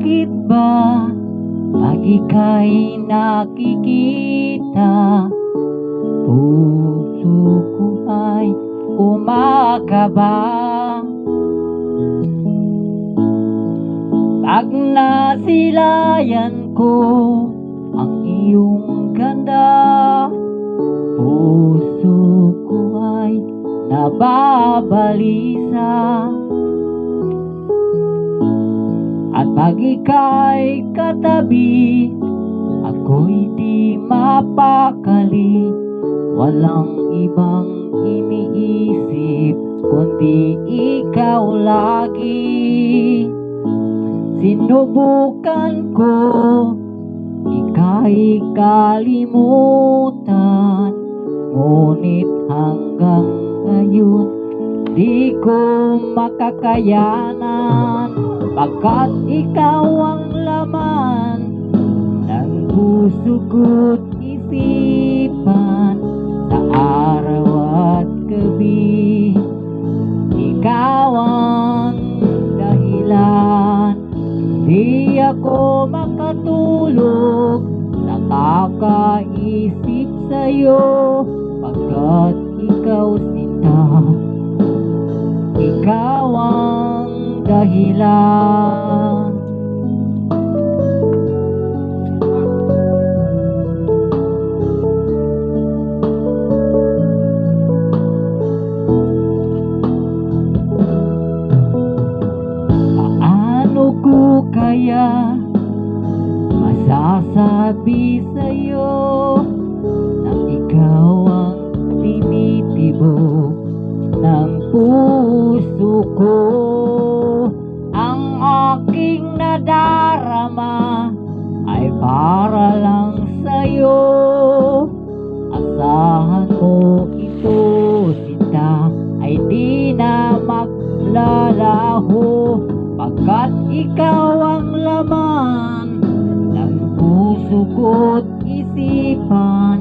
Bakit ba pag ika'y nakikita, puso ko ay kumakaba? Pag nasilayan ko ang iyong ganda, puso ko ay nababalisa. At pag ika'y katabi, ako'y di mapakali. Walang ibang iniisip kundi ikaw lagi. Sinubukan ko ika'y kalimutan, ngunit hanggang ngayon di ko makakayanan. Pagkat ikaw ang laman ng puso ko't isipan, sa araw at gabi ikaw ang dahilan. Di ako makatulog sa kakaisip sa'yo, pagkat ikaw sinta, ikaw ang dahilan. Paano ko kaya masasabi sa'yo na ikaw ang tinitibok ng puso ko? Ang aking nadarama ay para lang sa'yo. Asahan mo ito, sinta, ay di na maglalaho, pagkat ikaw ang laman ng puso ko't isipan.